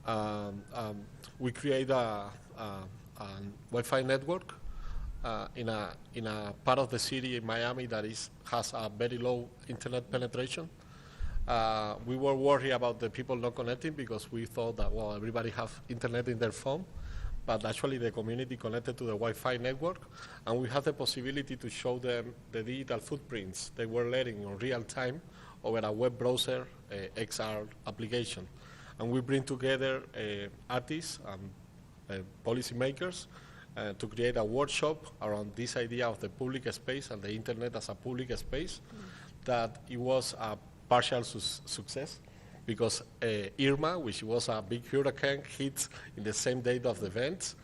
Um, um, we create a Wi-Fi network in a part of the city in Miami that has a very low internet penetration. We were worried about the people not connecting because we thought that, well, everybody have internet in their phone, but actually the community connected to the Wi-Fi network, and we had the possibility to show them the digital footprints they were letting in real time over a web browser XR application. And we bring together artists and policymakers to create a workshop around this idea of the public space and the internet as a public space, that it was a partial success because Irma, which was a big hurricane, hit in the same date of the event,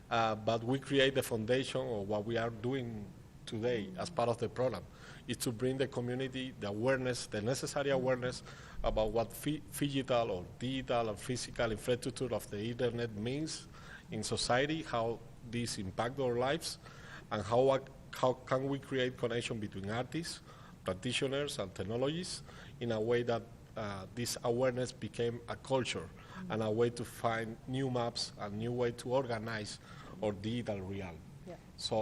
but we create the foundation of what we are doing today as part of the program, is to bring the community the awareness, the necessary awareness about what digital or physical infrastructure of the internet means in society, how these impact our lives, and how can we create connection between artists, practitioners, and technologists in a way that this awareness became a culture and a way to find new maps and new way to organize our digital realm. Yeah. So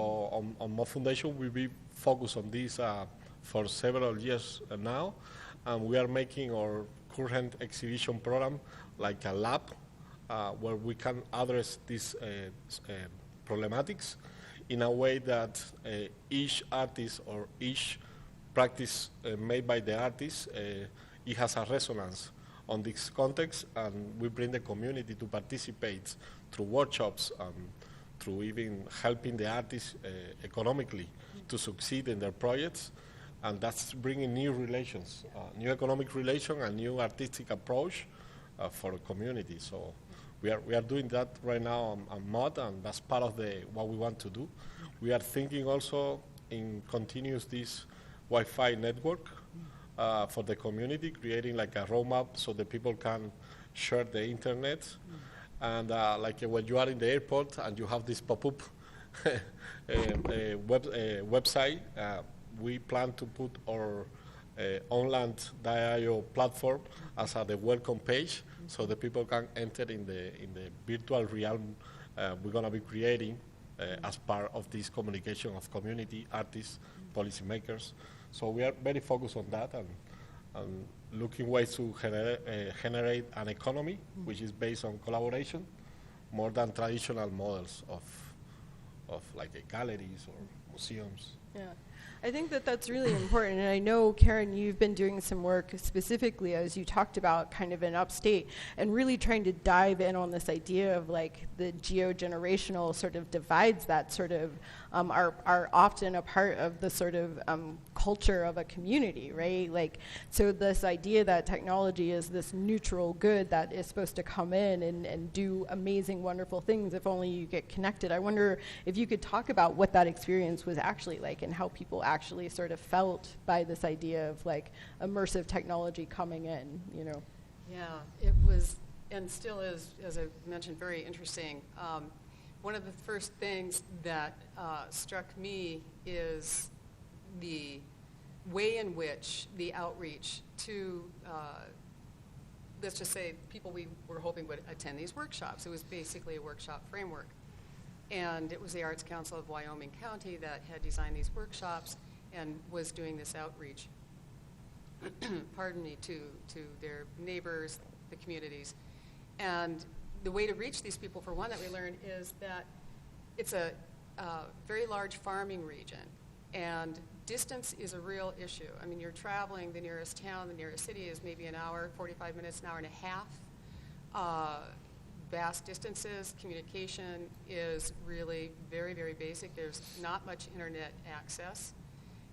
on Mo Foundation, we be focused on this for several years now, and we are making our current exhibition program like a lab where we can address these problematics in a way that each artist or each practice made by the artist, it has a resonance on this context, and we bring the community to participate through workshops, through even helping the artists economically to succeed in their projects, and that's bringing new relations, new economic relation and new artistic approach for the community. So we are doing that right now on MOD, and that's part of what we want to do. We are thinking also in continuous this Wi-Fi network for the community, creating like a roadmap so that people can share the internet. And like when you are in the airport and you have this pop-up website, we plan to put our onland.io platform as the welcome page, so that people can enter in the virtual realm we're going to be creating as part of this communication of community, artists, policymakers. So we are very focused on that and looking ways to generate an economy which is based on collaboration more than traditional models of like galleries or museums. Yeah. I think that that's really important, and I know, Karen, you've been doing some work specifically, as you talked about, kind of in upstate, and really trying to dive in on this idea of like the geogenerational sort of divides that sort of are often a part of the sort of culture of a community, right? Like, so this idea that technology is this neutral good that is supposed to come in and do amazing, wonderful things if only you get connected. I wonder if you could talk about what that experience was actually like and how people actually sort of felt by this idea of like immersive technology coming in, you know? Yeah, it was, and still is, as I mentioned, very interesting. One of the first things that struck me is the way in which the outreach to, let's just say, people we were hoping would attend these workshops. It was basically a workshop framework. And it was the Arts Council of Wyoming County that had designed these workshops and was doing this outreach, pardon me, to their neighbors, the communities. And the way to reach these people, for one, that we learned is that it's a very large farming region, and distance is a real issue. I mean, you're traveling, the nearest town, the nearest city is maybe an hour, 45 minutes, an hour and a half. Vast distances, communication is really very, very basic. There's not much internet access.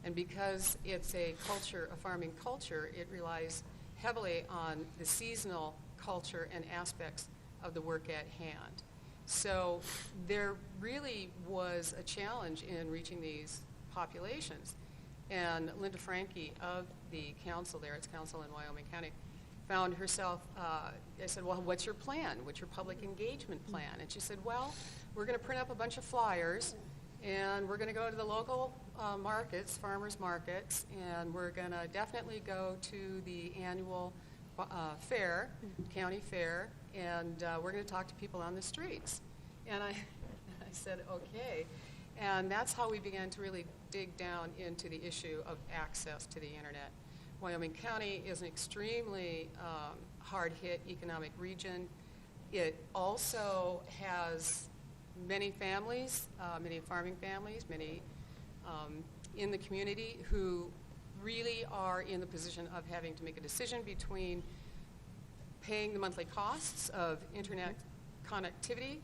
And because it's a culture, a farming culture, it relies heavily on the seasonal culture and aspects of the work at hand. So there really was a challenge in reaching these populations. And Linda Franke of the council there, Arts Council in Wyoming County, found herself, I said, well, what's your plan? What's your public engagement plan? And she said, well, we're going to print up a bunch of flyers, and we're going to go to the local markets, farmers markets, and we're going to definitely go to the annual fair, county fair, and we're going to talk to people on the streets. And I said, okay. And that's how we began to really dig down into the issue of access to the internet. Wyoming County is an extremely hard-hit economic region. It also has many families, many farming families, many in the community who really are in the position of having to make a decision between paying the monthly costs of internet connectivity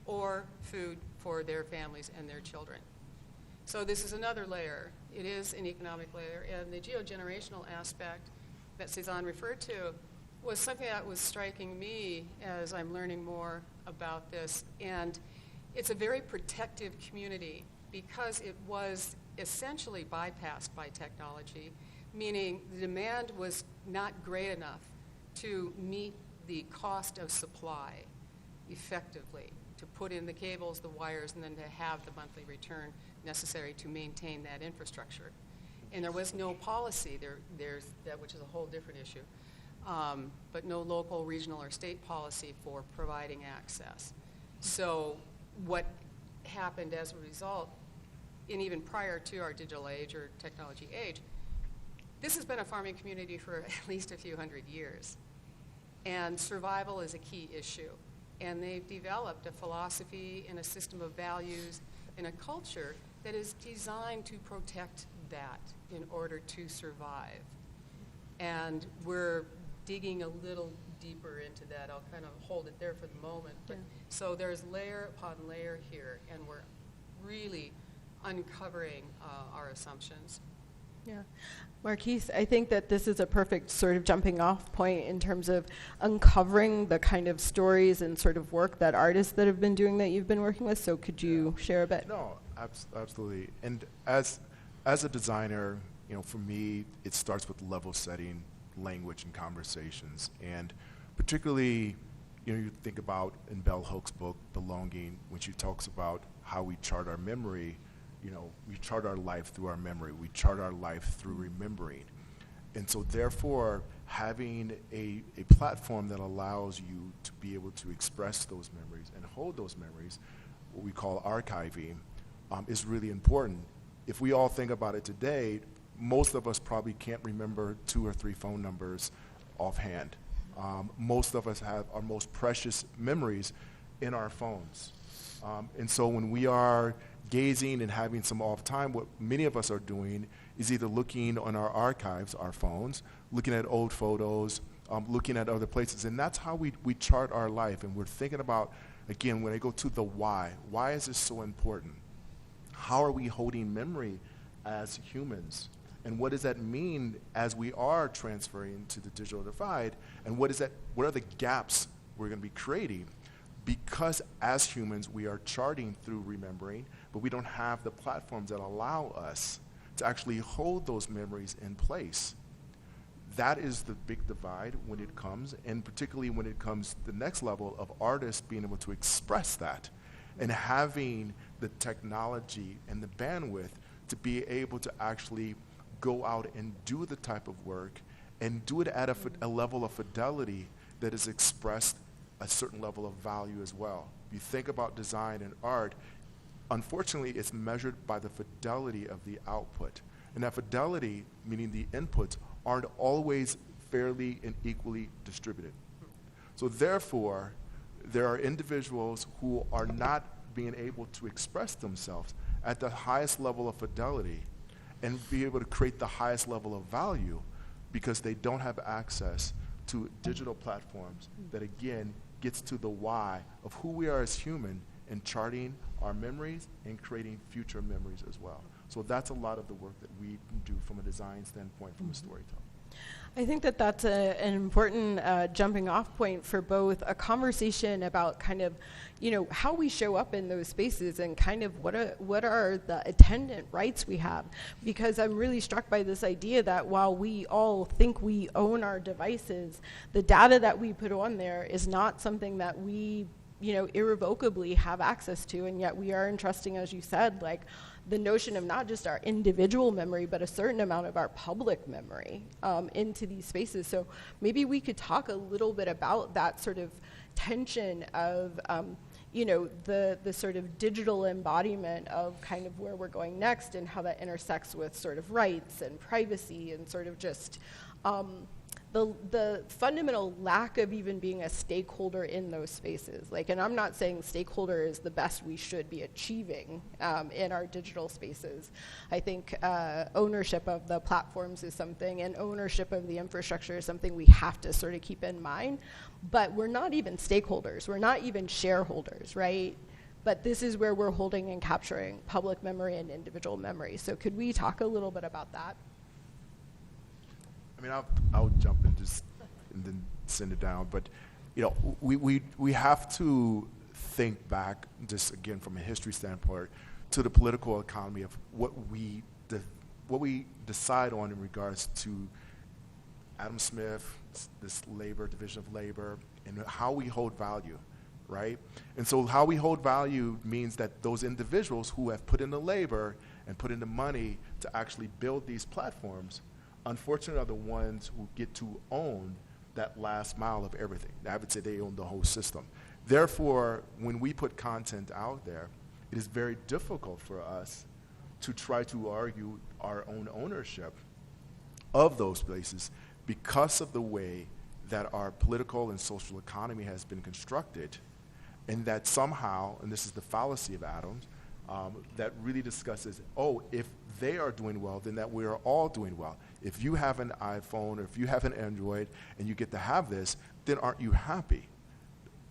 or food for their families and their children. So this is another layer. It is an economic layer, and the geogenerational aspect that Cezanne referred to was something that was striking me as I'm learning more about this. And it's a very protective community because it was essentially bypassed by technology, meaning the demand was not great enough to meet the cost of supply effectively, to put in the cables, the wires, and then to have the monthly return necessary to maintain that infrastructure. And there was no policy, there's that, which is a whole different issue, but no local, regional, or state policy for providing access. So what happened as a result, and even prior to our digital age or technology age, this has been a farming community for at least a few hundred years. And survival is a key issue. And they've developed a philosophy and a system of values and a culture that is designed to protect that in order to survive. And we're digging a little deeper into that. I'll kind of hold it there for the moment. But so there's layer upon layer here, and we're really uncovering our assumptions. Yeah. Marquise, I think that this is a perfect sort of jumping off point in terms of uncovering the kind of stories and sort of work that artists that have been doing that you've been working with. So could you share a bit? No, absolutely. And as a designer, you know, for me, it starts with level setting, language, and conversations. And particularly, you know, you think about in Bell Hook's book, Belonging, when she talks about how we chart our memory. You know, we chart our life through our memory. We chart our life through remembering. And so therefore, having a platform that allows you to be able to express those memories and hold those memories, what we call archiving, is really important. If we all think about it today, most of us probably can't remember 2 or 3 phone numbers offhand. Most of us have our most precious memories in our phones. And so when we are gazing and having some off time, what many of us are doing is either looking on our archives, our phones, looking at old photos, looking at other places. And that's how we chart our life. And we're thinking about, again, when I go to the why is this so important? How are we holding memory as humans? And what does that mean as we are transferring to the digital divide? And what are the gaps we're going to be creating? Because as humans, we are charting through remembering, but we don't have the platforms that allow us to actually hold those memories in place. That is the big divide when it comes, and particularly when it comes to the next level of artists being able to express that and having the technology and the bandwidth to be able to actually go out and do the type of work and do it at a level of fidelity that is expressed a certain level of value as well. You think about design and art, unfortunately it's measured by the fidelity of the output. And that fidelity, meaning the inputs, aren't always fairly and equally distributed. So therefore, there are individuals who are not being able to express themselves at the highest level of fidelity and be able to create the highest level of value because they don't have access to digital platforms that, again, gets to the why of who we are as human and charting our memories and creating future memories as well. So that's a lot of the work that we do from a design standpoint, from a storytelling. I think that that's an important jumping off point for both a conversation about kind of, you know, how we show up in those spaces and kind of what are the attendant rights we have. Because I'm really struck by this idea that while we all think we own our devices, the data that we put on there is not something that we, you know, irrevocably have access to, and yet we are entrusting, as you said, like the notion of not just our individual memory, but a certain amount of our public memory into these spaces. So maybe we could talk a little bit about that sort of tension of the sort of digital embodiment of kind of where we're going next and how that intersects with sort of rights and privacy and sort of just the fundamental lack of even being a stakeholder in those spaces. Like, and I'm not saying stakeholder is the best we should be achieving in our digital spaces. I think ownership of the platforms is something, and ownership of the infrastructure is something we have to sort of keep in mind. But we're not even stakeholders. We're not even shareholders, right? But this is where we're holding and capturing public memory and individual memory. So could we talk a little bit about that? I mean, I'll jump in just and then send it down. But we have to think back, just again from a history standpoint, to the political economy of what we decide on in regards to Adam Smith, this labor, division of labor, and how we hold value, right? And so how we hold value means that those individuals who have put in the labor and put in the money to actually build these platforms, unfortunately, are the ones who get to own that last mile of everything. I would say they own the whole system. Therefore, when we put content out there, it is very difficult for us to try to argue our own ownership of those places because of the way that our political and social economy has been constructed, and that somehow, and this is the fallacy of Adams, that really discusses, if they are doing well, then that we are all doing well. If you have an iPhone or if you have an Android and you get to have this, then aren't you happy?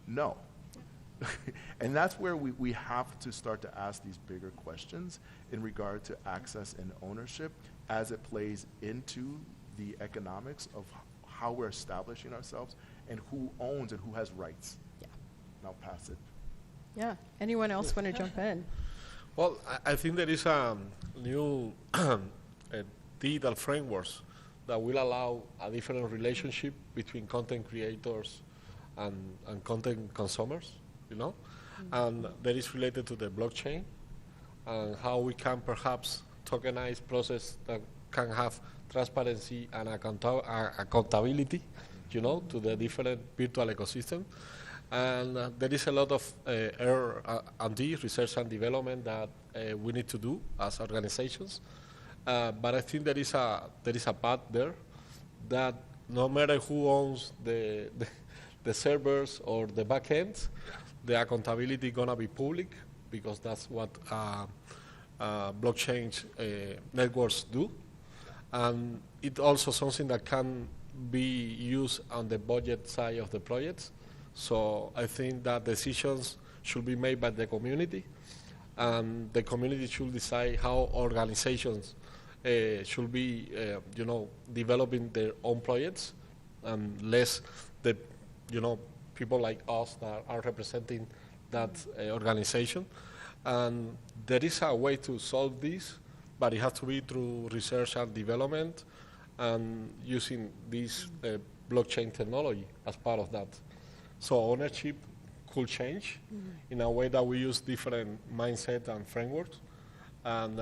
No. And that's where we have to start to ask these bigger questions in regard to access and ownership as it plays into the economics of how we're establishing ourselves and who owns and who has rights. Yeah. And I'll pass it. Yeah. Anyone else want to jump in? Well, I think there is a new digital frameworks that will allow a different relationship between content creators and content consumers, and that is related to the blockchain and how we can perhaps tokenize process that can have transparency and accountability, to the different virtual ecosystem. And there is a lot of R&D, research and development, that we need to do as organizations. But I think there is a path there that no matter who owns the servers or the backend, the accountability is going to be public, because that's what blockchain networks do. And it's also something that can be used on the budget side of the projects. So I think that decisions should be made by the community, and the community should decide how organizations should be, developing their own projects, and less the, people like us that are representing that organization. And there is a way to solve this, but it has to be through research and development and using this blockchain technology as part of that. So ownership could change in a way that we use different mindset and frameworks. And,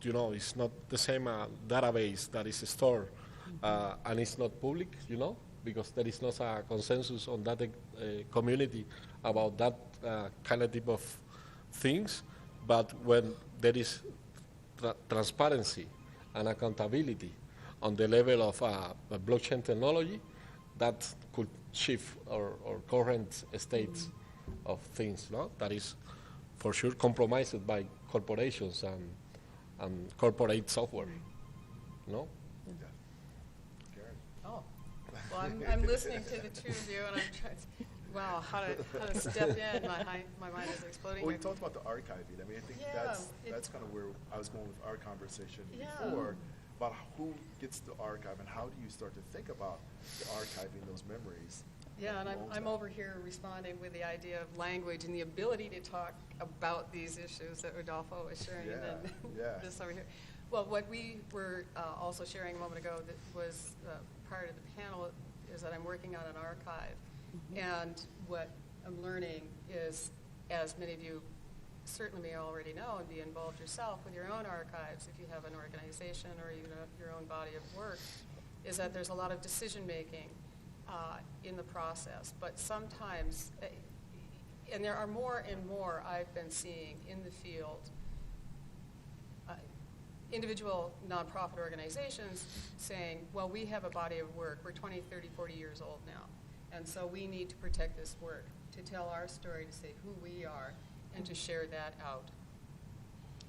it's not the same database that is stored and it's not public, because there is not a consensus on that community about that kind of type of things. But when there is transparency and accountability on the level of blockchain technology, that could shift our current states of things, that is for sure compromised by corporations and corporate software, Oh, well, I'm listening to the two of you, and I'm trying to, wow, how to step in. My mind is exploding. Well, you talked about the archiving. I mean, I think that's kind of where I was going with our conversation before, about who gets the archive and how do you start to think about the archiving those memories. Yeah, and I'm over here responding with the idea of language and the ability to talk about these issues that Rodolfo was sharing, and then this over here. Well, what we were also sharing a moment ago that was part of the panel is that I'm working on an archive. And what I'm learning is, as many of you certainly may already know and be involved yourself with your own archives if you have an organization or even your own body of work, is that there's a lot of decision-making in the process. But sometimes, and there are more and more I've been seeing in the field, individual nonprofit organizations saying, well, we have a body of work. We're 20, 30, 40 years old now. And so we need to protect this work, to tell our story, to say who we are, and to share that out.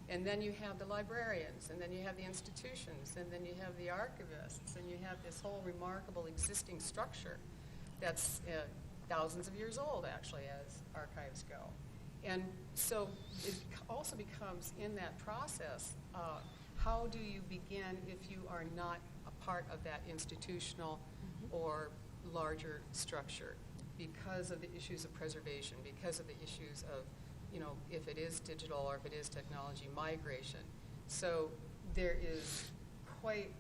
And then you have the librarians, and then you have the institutions, and then you have the archivists, and you have this whole remarkable existing structure that's thousands of years old, actually, as archives go. And so it also becomes, in that process, how do you begin if you are not a part of that institutional or larger structure, because of the issues of preservation, because of the issues of, if it is digital or if it is technology, migration. So there is quite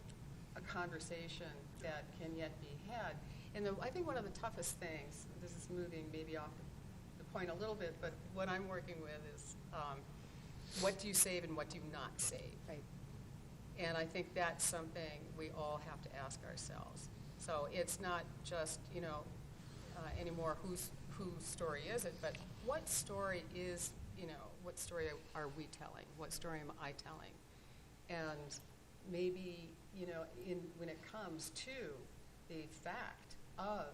a conversation that can yet be had. And I think one of the toughest things, this is moving maybe off the point a little bit, but what I'm working with is what do you save and what do you not save? Right. And I think that's something we all have to ask ourselves. So it's not just, anymore whose story is it, but what story is, what story are we telling? What story am I telling? And maybe, when it comes to the fact of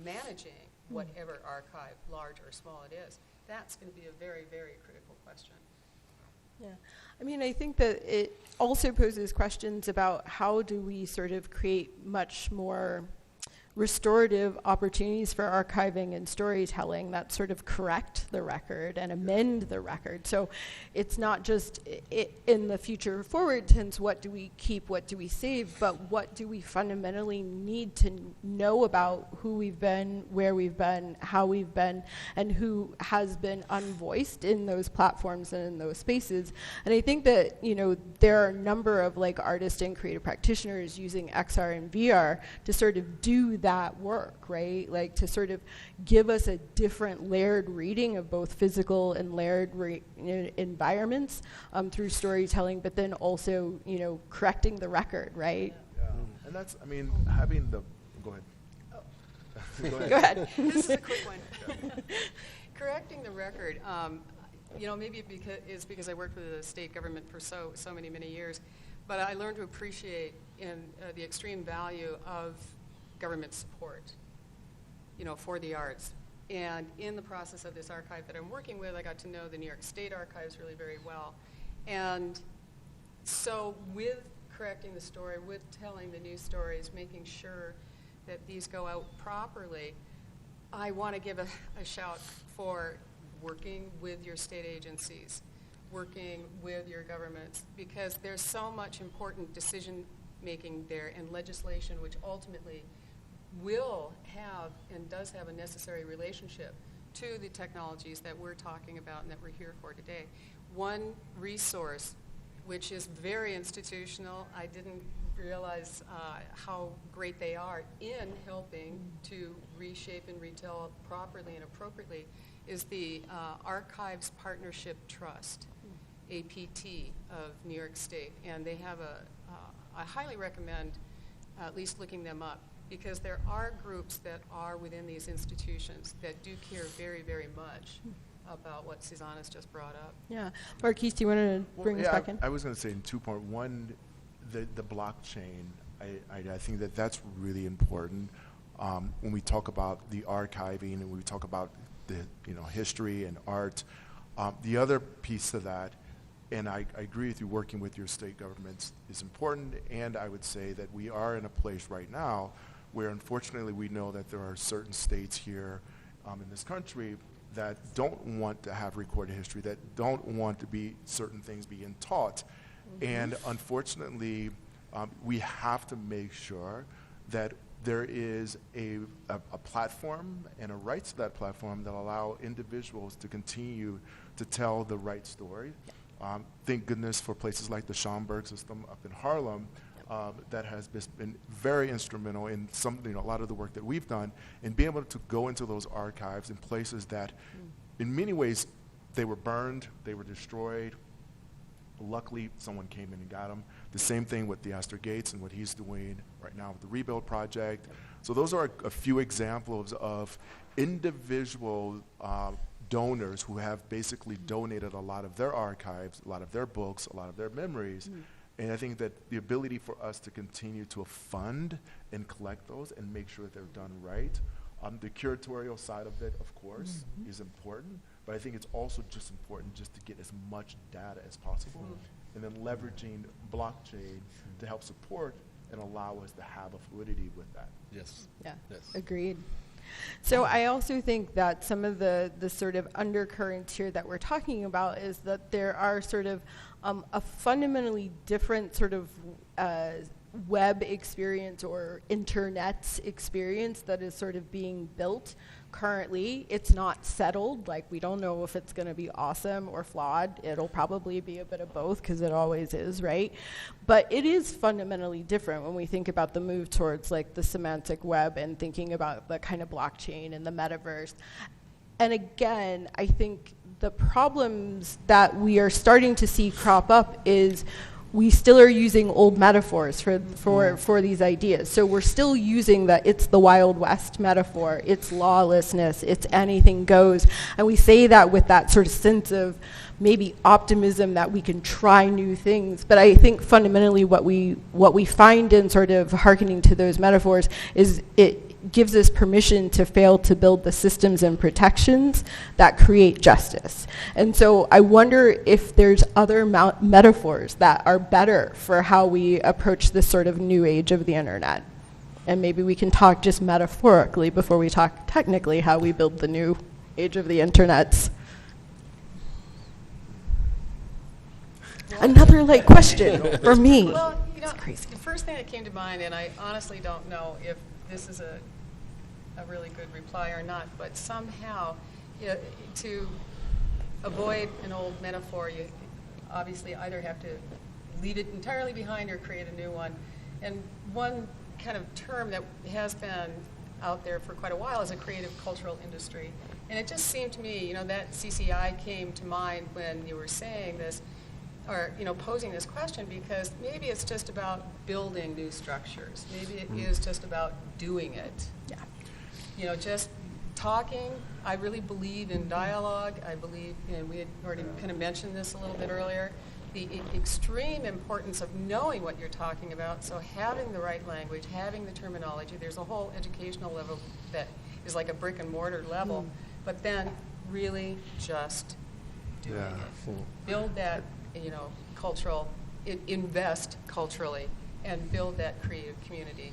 managing whatever archive, large or small it is, that's going to be a very, very critical question. Yeah. I mean, I think that it also poses questions about how do we sort of create much more restorative opportunities for archiving and storytelling that sort of correct the record and amend the record. So it's not just in the future forward tense, what do we keep, what do we save, but what do we fundamentally need to know about who we've been, where we've been, how we've been, and who has been unvoiced in those platforms and in those spaces. And I think that, there are a number of artists and creative practitioners using XR and VR to sort of do that work, right? To sort of give us a different layered reading of both physical and layered environments through storytelling, but then also, correcting the record, right? Yeah. And that's, having the, go ahead. Oh. Go ahead. Go ahead. This is a quick one. Correcting the record, maybe because I worked with the state government for so many years, but I learned to appreciate the extreme value of government support, for the arts. And in the process of this archive that I'm working with, I got to know the New York State Archives really very well. And so with correcting the story, with telling the news stories, making sure that these go out properly, I want to give a shout for working with your state agencies, working with your governments, because there's so much important decision making there and legislation which ultimately will have and does have a necessary relationship to the technologies that we're talking about and that we're here for today. One resource which is very institutional, I didn't realize how great they are in helping to reshape and retell properly and appropriately, is the Archives Partnership Trust, APT, of New York State. And they have I highly recommend at least looking them up, because there are groups that are within these institutions that do care very, very much about what Susanna's just brought up. Yeah. Marquise, do you want to bring us back in? I was going to say in 2.1, the blockchain, I think that's really important. When we talk about the archiving and we talk about the history and art, the other piece of that, and I agree with you, working with your state governments is important, and I would say that we are in a place right now where unfortunately we know that there are certain states here in this country that don't want to have recorded history, that don't want to be certain things being taught. And unfortunately, we have to make sure that there is a platform and a rights to that platform that allow individuals to continue to tell the right story. Thank goodness for places like the Schomburg system up in Harlem that has been very instrumental in a lot of the work that we've done, and being able to go into those archives in places that in many ways they were burned, they were destroyed. Luckily, someone came in and got them. The same thing with the Astor Gates and what he's doing right now with the Rebuild Project. So those are a few examples of individual donors who have basically donated a lot of their archives, a lot of their books, a lot of their memories. And I think that the ability for us to continue to fund and collect those and make sure that they're done right. The curatorial side of it, of course, is important, but I think it's also just important just to get as much data as possible, and then leveraging blockchain to help support and allow us to have a fluidity with that. Yes. Yeah, Yes. agreed. So I also think that some of the sort of undercurrents here that we're talking about is that there are sort of a fundamentally different sort of web experience or internet experience that is sort of being built currently. It's not settled. Like, we don't know if it's going to be awesome or flawed. It'll probably be a bit of both, because it always is, right? But it is fundamentally different when we think about the move towards like the semantic web and thinking about the kind of blockchain and the metaverse. And again, I think the problems that we are starting to see crop up is we still are using old metaphors for these ideas. So we're still using it's the Wild West metaphor, it's lawlessness, it's anything goes. And we say that with that sort of sense of maybe optimism that we can try new things. But I think fundamentally what we find in sort of hearkening to those metaphors is it gives us permission to fail to build the systems and protections that create justice. And so I wonder if there's other metaphors that are better for how we approach this sort of new age of the internet. And maybe we can talk just metaphorically before we talk technically how we build the new age of the internet. Another like question for me. Well, It's crazy. the first thing that came to mind, and I honestly don't know if this is a really good reply or not, but somehow, to avoid an old metaphor, you obviously either have to leave it entirely behind or create a new one. And one kind of term that has been out there for quite a while is a creative cultural industry. And it just seemed to me, that CCI came to mind when you were saying this, or posing this question, because maybe it's just about building new structures. Maybe it is just about doing it. Yeah. Just talking. I really believe in dialogue. I believe, we had already kind of mentioned this a little bit earlier, the extreme importance of knowing what you're talking about. So having the right language, having the terminology. There's a whole educational level that is like a brick and mortar level, but then really just doing it. Build that, cultural, invest culturally, and build that creative community.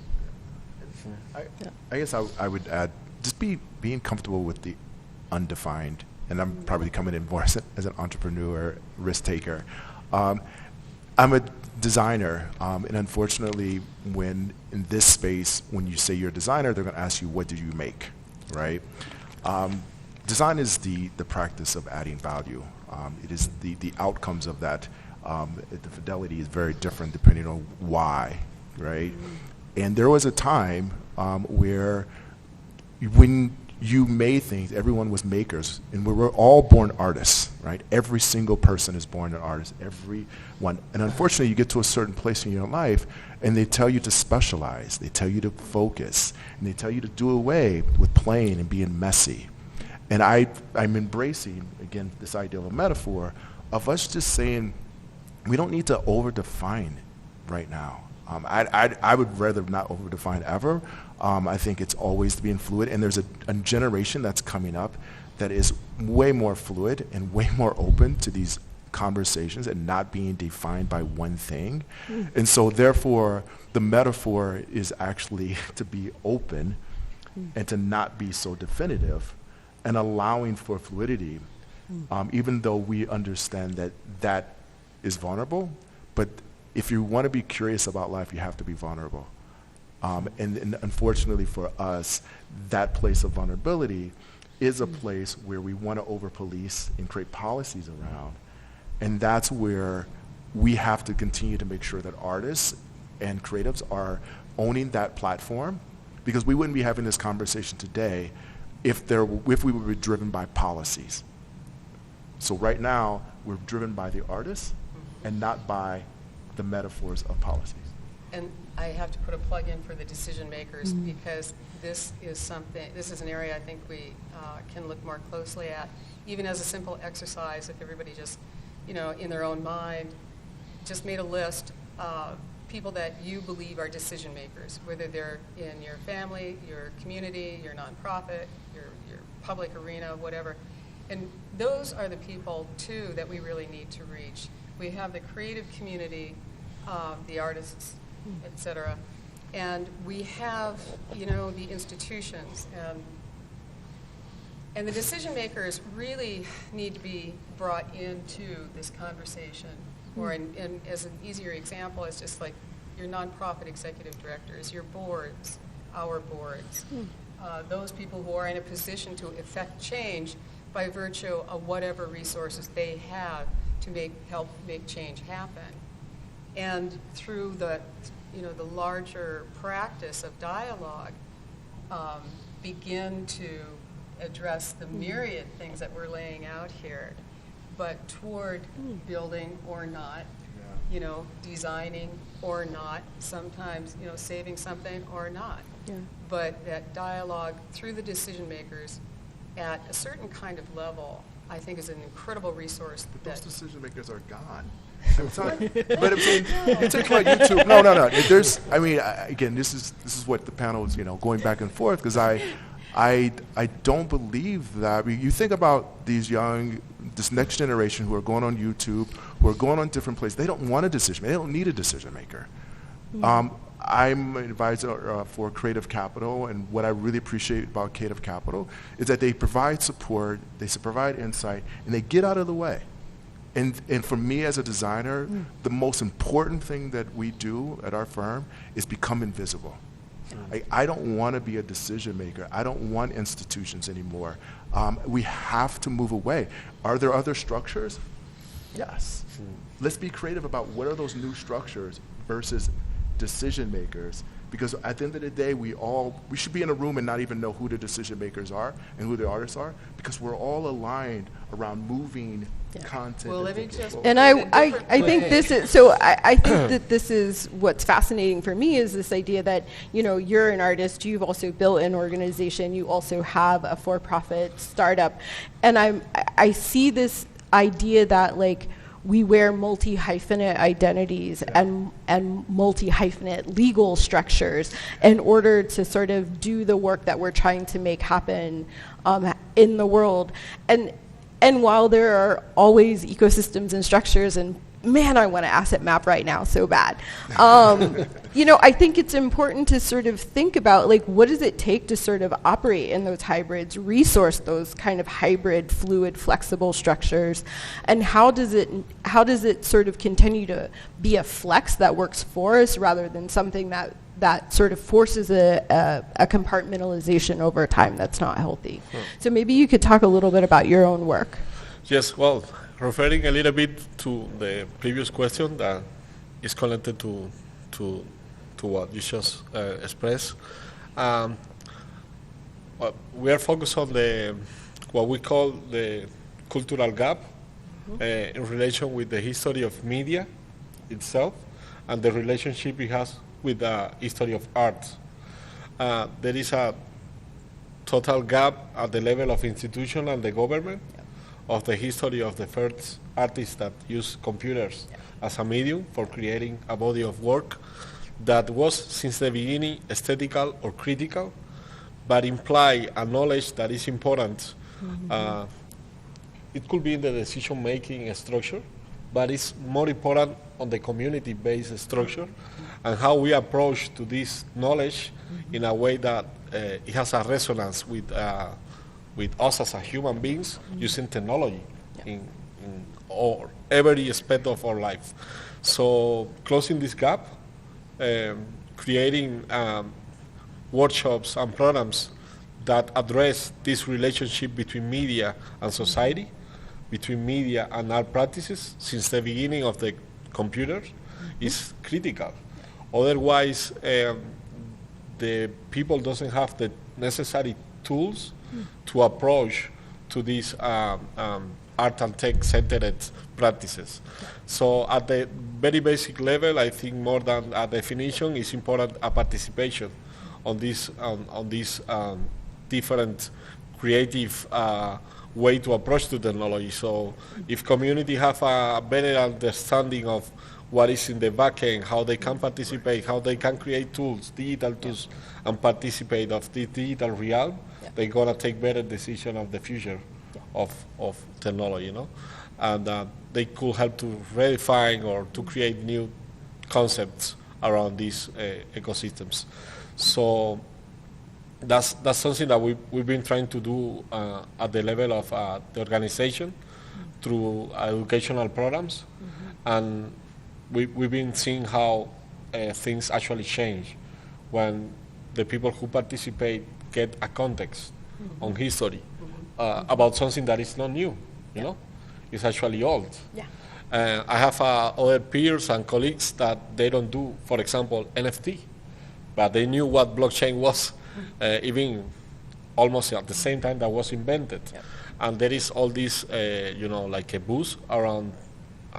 I guess I would add, just being comfortable with the undefined, and I'm probably coming in more as an entrepreneur, risk taker. I'm a designer, and unfortunately, when in this space, when you say you're a designer, they're going to ask you, what do you make, right? Design is the practice of adding value. It is the outcomes of that. The fidelity is very different depending on why, right? And there was a time where when you made things, everyone was makers, and we were all born artists, right? Every single person is born an artist, everyone. And unfortunately, you get to a certain place in your life, and they tell you to specialize, they tell you to focus, and they tell you to do away with playing and being messy. And I'm embracing, again, this idea of a metaphor of us just saying, we don't need to over-define right now. I would rather not over-define ever. I think it's always being fluid, and there's a generation that's coming up that is way more fluid and way more open to these conversations and not being defined by one thing. And so therefore, the metaphor is actually to be open and to not be so definitive and allowing for fluidity, even though we understand that that is vulnerable. But if you want to be curious about life, you have to be vulnerable. And unfortunately for us, that place of vulnerability is a place where we want to over-police and create policies around. And that's where we have to continue to make sure that artists and creatives are owning that platform, because we wouldn't be having this conversation today if we were driven by policies. So right now, we're driven by the artists and not by the metaphors of policies. And I have to put a plug in for the decision makers because this is an area I think we can look more closely at, even as a simple exercise. If everybody just, in their own mind, just made a list of people that you believe are decision makers, whether they're in your family, your community, your nonprofit, your public arena, whatever. And those are the people, too, that we really need to reach. We have the creative community, the artists, et cetera. And we have, the institutions. And the decision makers really need to be brought into this conversation. Or and as an easier example, is just like your nonprofit executive directors, your boards, our boards, those people who are in a position to effect change by virtue of whatever resources they have to help make change happen. And through the larger practice of dialogue, begin to address the myriad things that we're laying out here, but toward building or not, designing or not, sometimes, saving something or not. Yeah. But that dialogue through the decision makers at a certain kind of level, I think, is an incredible resource. But those decision makers are gone. But I'm saying, you take about YouTube. No. There's, again, this is what the panel is, going back and forth, because I don't believe that. You think about this next generation who are going on YouTube, who are going on different places. They don't want a decision maker. They don't need a decision maker. I'm an advisor for Creative Capital, and what I really appreciate about Creative Capital is that they provide support, they provide insight, and they get out of the way. And for me as a designer, the most important thing that we do at our firm is become invisible. I don't want to be a decision maker. I don't want institutions anymore. We have to move away. Are there other structures? Yes. Let's be creative about what are those new structures versus decision makers, because at the end of the day, we should be in a room and not even know who the decision makers are and who the artists are, because we're all aligned around moving content. Well, let me just. And I think this is so. I think that this is what's fascinating for me is this idea that you're an artist. You've also built an organization. You also have a for-profit startup, and I see this idea that we wear multi-hyphenate identities and multi-hyphenate legal structures in order to sort of do the work that we're trying to make happen in the world. And while there are always ecosystems and structures, and man, I want to asset map right now so bad. I think it's important to sort of think about what does it take to sort of operate in those hybrids, resource those kind of hybrid, fluid, flexible structures, and how does it sort of continue to be a flex that works for us rather than something that sort of forces a compartmentalization over time that's not healthy. So maybe you could talk a little bit about your own work. Yes, well, referring a little bit to the previous question that is connected to what you just expressed, we are focused on what we call the cultural gap in relation with the history of media itself and the relationship it has with the history of art. There is a total gap at the level of institution and the government of the history of the first artists that used computers as a medium for creating a body of work that was since the beginning aesthetical or critical, but imply a knowledge that is important. It could be in the decision-making structure, but it's more important on the community-based structure and how we approach to this knowledge in a way that it has a resonance with us as a human beings using technology in every aspect of our life. So closing this gap, creating workshops and programs that address this relationship between media and society, between media and art practices since the beginning of the computer is critical. Otherwise, the people doesn't have the necessary tools to approach to this art and tech-centered practices. So at the very basic level, I think more than a definition, is important a participation on this different creative way to approach to technology. So if community have a better understanding of what is in the back end, how they can participate, how they can create tools, digital tools, and participate of the digital realm, they're gonna take better decision of the future of technology, you know? And they could help to redefine or to create new concepts around these ecosystems. So that's something that we've been trying to do at the level of the organization through educational programs. And we've been seeing how things actually change when the people who participate get a context on history about something that is not new, you know? It's actually old. I have other peers and colleagues that they don't do, for example, NFT, but they knew what blockchain was even almost at the same time that was invented. And there is all this, you know, like a buzz around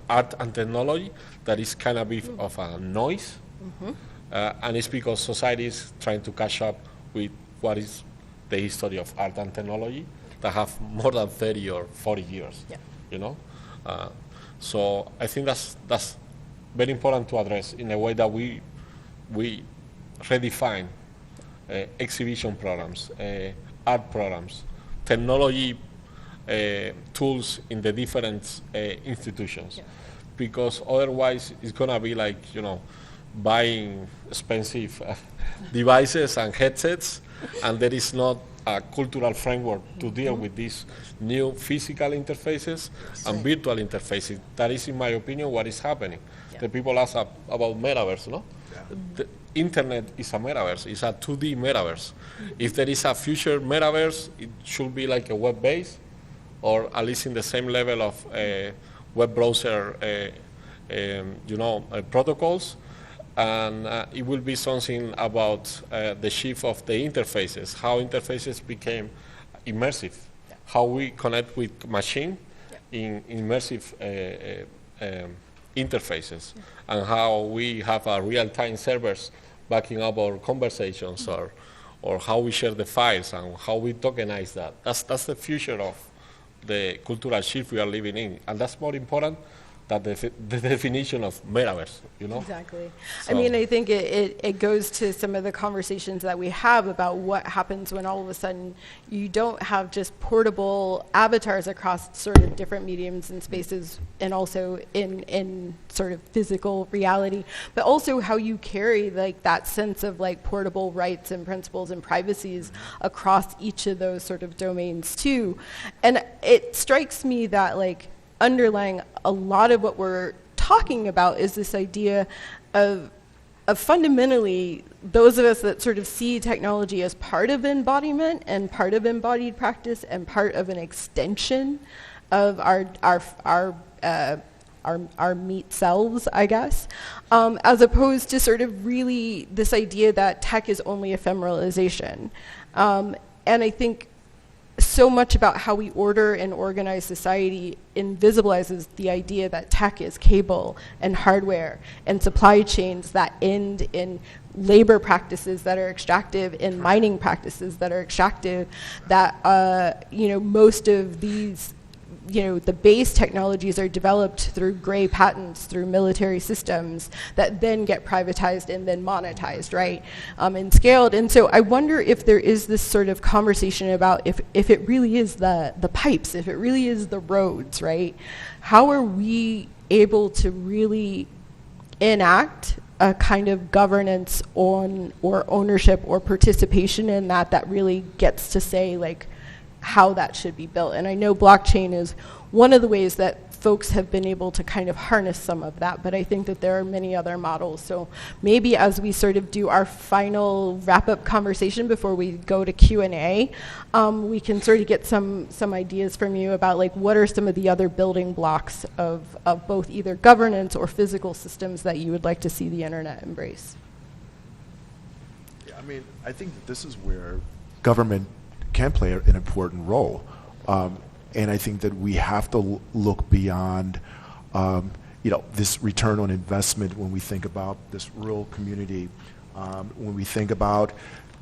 art and technology that is kind of bit of a noise. And it's because society is trying to catch up with what is the history of art and technology that have more than 30 or 40 years, you know? So I think that's very important to address in a way that we redefine exhibition programs, art programs, technology tools in the different institutions. Because otherwise it's gonna be like, you know, buying expensive devices and headsets, and there is not a cultural framework to deal with these new physical interfaces and virtual interfaces. That is, in my opinion, what is happening. The people ask about metaverse, no? The internet is a metaverse. It's a 2D metaverse. If there is a future metaverse, it should be like a web-based, or at least in the same level of web browser, you know, protocols. And it will be something about the shift of the interfaces, how interfaces became immersive, how we connect with machine in immersive interfaces, and how we have real-time servers backing up our conversations, or how we share the files and how we tokenize that. That's the future of the cultural shift we are living in, and that's more important than the definition of metaverse, you know? Exactly. So I mean, I think it goes to some of the conversations that we have about what happens when all of a sudden you don't have just portable avatars across sort of different mediums and spaces, and also in sort of physical reality, but also how you carry like that sense of like portable rights and principles and privacies across each of those sort of domains too. And it strikes me that like underlying a lot of what we're talking about is this idea of fundamentally those of us that sort of see technology as part of embodiment and part of embodied practice and part of an extension of our meat selves, I guess, as opposed to sort of really this idea that tech is only ephemeralization. And I think so much about how we order and organize society invisibilizes the idea that tech is cable and hardware and supply chains that end in labor practices that are extractive, in mining practices that are extractive, that you know, most of these, you know, the base technologies are developed through gray patents, through military systems that then get privatized and then monetized, right, and scaled. And so I wonder if there is this sort of conversation about if it really is the pipes, if it really is the roads, right? How are we able to really enact a kind of governance on or ownership or participation in that really gets to say like how that should be built? And I know blockchain is one of the ways that folks have been able to kind of harness some of that, but I think that there are many other models. So maybe as we sort of do our final wrap-up conversation before we go to Q&A, we can sort of get some ideas from you about like what are some of the other building blocks of both either governance or physical systems that you would like to see the internet embrace? Yeah, I mean, I think that this is where government can play an important role. And I think that we have to look beyond, this return on investment when we think about this rural community, when we think about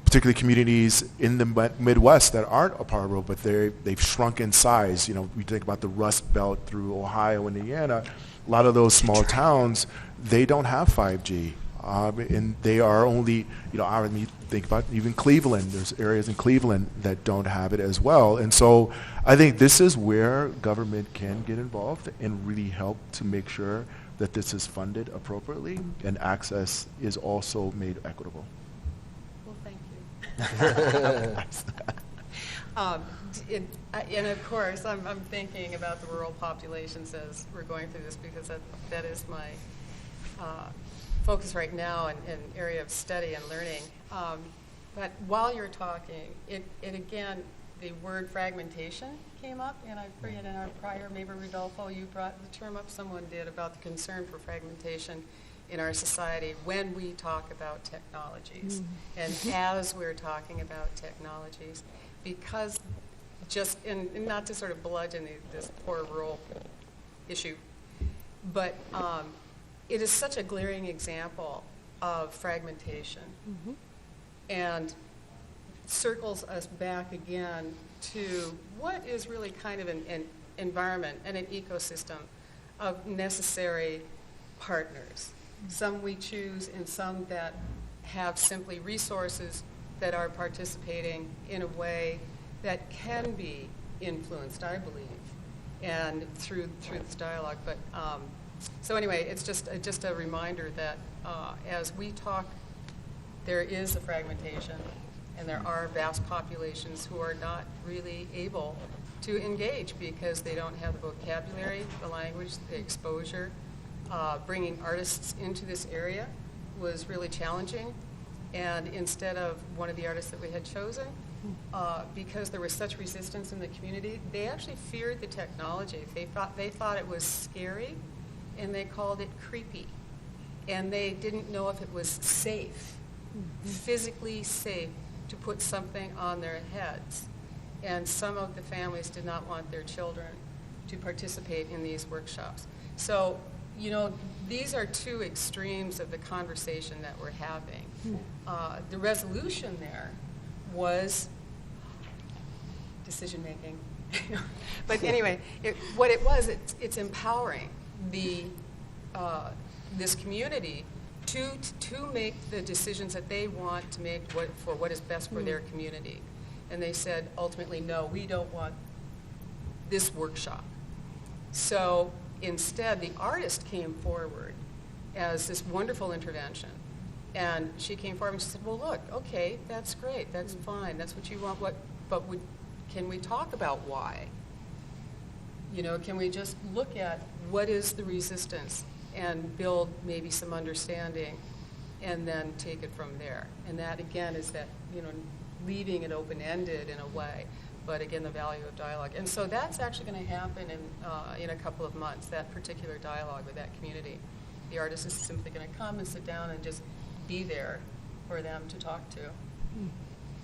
particularly communities in the Midwest that aren't a part of rural, but they've shrunk in size. We think about the Rust Belt through Ohio and Indiana. A lot of those small towns, they don't have 5G. And they are only, I mean, think about even Cleveland. There's areas in Cleveland that don't have it as well. And so I think this is where government can get involved and really help to make sure that this is funded appropriately and access is also made equitable. Well, thank you. And of course, I'm thinking about the rural populations as we're going through this, because that is my focus right now and area of study and learning. But while you're talking, it again, the word fragmentation came up, and I forget in our prior, maybe Rodolfo, you brought the term up, someone did, about the concern for fragmentation in our society when we talk about technologies. And as we're talking about technologies, because just, and not to sort of bludgeon this poor rural issue, but it is such a glaring example of fragmentation and circles us back again to what is really kind of an environment and an ecosystem of necessary partners. Some we choose and some that have simply resources that are participating in a way that can be influenced, I believe, and through this dialogue. But so anyway, it's just a reminder that as we talk, there is a fragmentation, and there are vast populations who are not really able to engage because they don't have the vocabulary, the language, the exposure. Bringing artists into this area was really challenging, and instead of one of the artists that we had chosen, because there was such resistance in the community, they actually feared the technology. They thought it was scary, and they called it creepy. And they didn't know if it was safe, physically safe, to put something on their heads. And some of the families did not want their children to participate in these workshops. So, these are two extremes of the conversation that we're having. The resolution there was decision making. But anyway, it's empowering this community to make the decisions that they want to make for what is best for their community. And they said, ultimately, no, we don't want this workshop. So instead, the artist came forward as this wonderful intervention. And she came forward and she said, well, look, okay, that's great, that's fine, that's what you want, but can we talk about why? Can we just look at what is the resistance and build maybe some understanding and then take it from there? And that, again, is that, leaving it open-ended in a way, but again, the value of dialogue. And so that's actually going to happen in a couple of months, that particular dialogue with that community. The artist is simply going to come and sit down and just be there for them to talk to.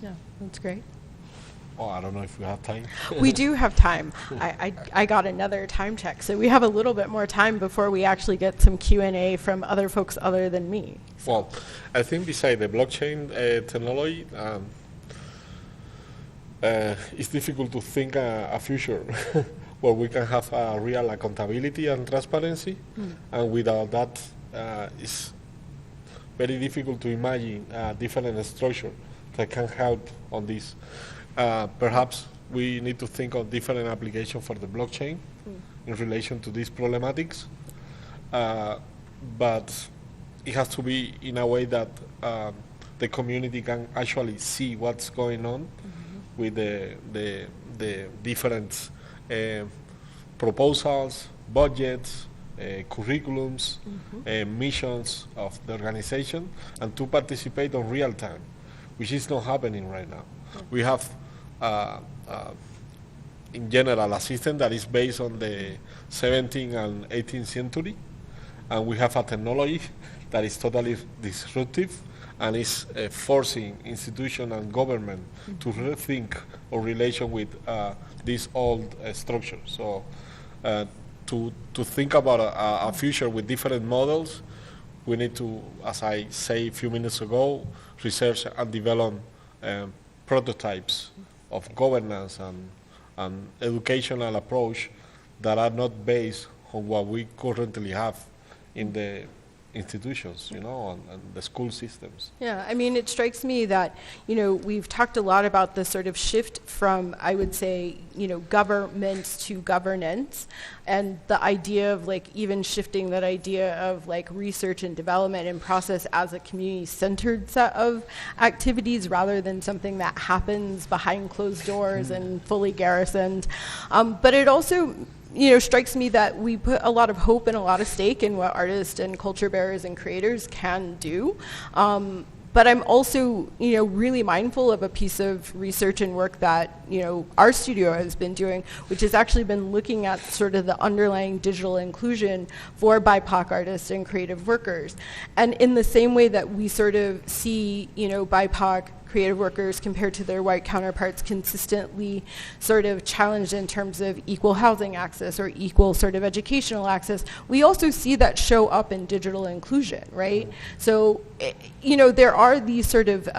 Yeah, that's great. Oh, I don't know if we have time. We do have time. I got another time check, so we have a little bit more time before we actually get some Q&A from other folks other than me. So. Well, I think beside the blockchain technology, it's difficult to think a future where we can have a real accountability and transparency, and without that, it's very difficult to imagine a different structure that can help on this. Perhaps we need to think of different applications for the blockchain in relation to these problematics, but it has to be in a way that the community can actually see what's going on with the different proposals, budgets, curriculums, missions of the organization, and to participate on real time, which is not happening right now. We have, in general, a system that is based on the 17th and 18th century, and we have a technology that is totally disruptive and is forcing institutions and government to rethink or relation with this old structure. So to think about a future with different models, we need to, as I say a few minutes ago, research and develop prototypes of governance and educational approach that are not based on what we currently have in the institutions, and the school systems. Yeah, I mean, it strikes me that, we've talked a lot about the sort of shift from, I would say, government to governance, and the idea of even shifting that idea of research and development and process as a community-centered set of activities rather than something that happens behind closed doors and fully garrisoned. But it also strikes me that we put a lot of hope and a lot of stake in what artists and culture bearers and creators can do. But I'm also, really mindful of a piece of research and work that, our studio has been doing, which has actually been looking at sort of the underlying digital inclusion for BIPOC artists and creative workers. And in the same way that we sort of see, BIPOC creative workers compared to their white counterparts consistently sort of challenged in terms of equal housing access or equal sort of educational access, we also see that show up in digital inclusion, right? So, there are these sort of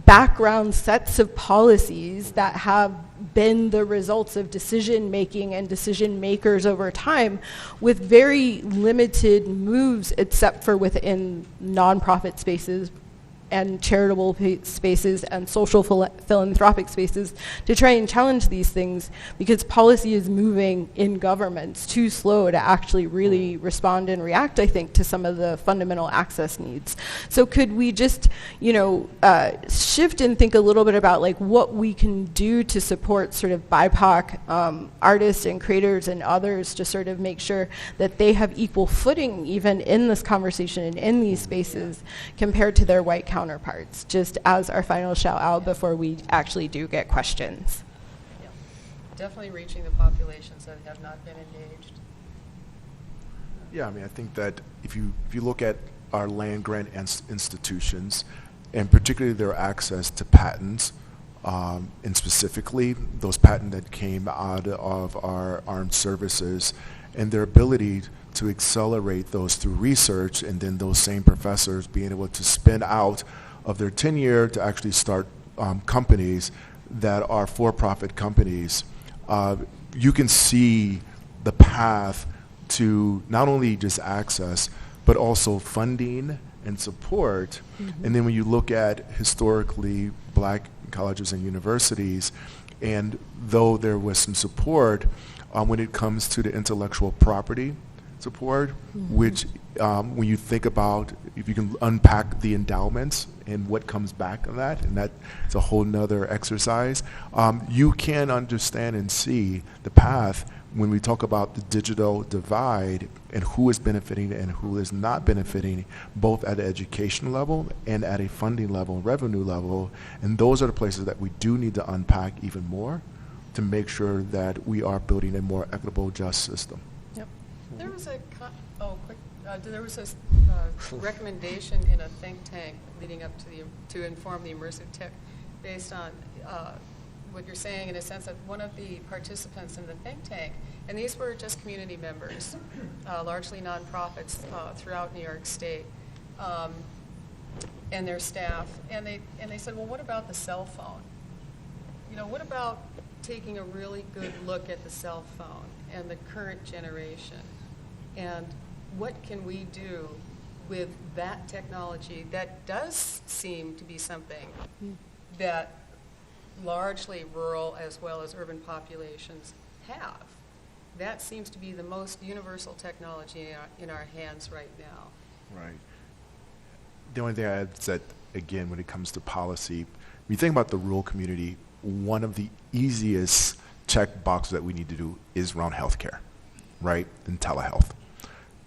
background sets of policies that have been the results of decision making and decision makers over time with very limited moves except for within nonprofit spaces and charitable spaces and social philanthropic spaces to try and challenge these things, because policy is moving in governments too slow to actually really respond and react, I think, to some of the fundamental access needs. So could we just, shift and think a little bit about what we can do to support sort of BIPOC artists and creators and others to sort of make sure that they have equal footing even in this conversation and in these spaces compared to their white counterparts, just as our final shout out before we actually do get questions. Yeah. Definitely reaching the populations that have not been engaged. Yeah, I mean, I think that if you look at our land grant institutions, and particularly their access to patents, and specifically those patents that came out of our armed services, and their ability to accelerate those through research, and then those same professors being able to spin out of their tenure to actually start companies that are for-profit companies, you can see the path to not only just access, but also funding and support. Mm-hmm. And then when you look at historically black colleges and universities, and though there was some support when it comes to the intellectual property support, mm-hmm. which when you think about, if you can unpack the endowments and what comes back on that, and that's a whole nother exercise, you can understand and see the path when we talk about the digital divide and who is benefiting and who is not benefiting, both at an education level and at a funding level, revenue level. And those are the places that we do need to unpack even more to make sure that we are building a more equitable, just system. Yep. There was a recommendation in a think tank leading up to inform the immersive tech, based on what you're saying, in a sense that one of the participants in the think tank, and these were just community members, largely nonprofits throughout New York State, and their staff, and they said, well, what about the cell phone? What about taking a really good look at the cell phone and the current generation, and what can we do with that technology that does seem to be something that largely rural as well as urban populations have? That seems to be the most universal technology in our hands right now. Right. The only thing I add is that, again, when it comes to policy, when you think about the rural community, one of the easiest check boxes that we need to do is around healthcare, right, and telehealth.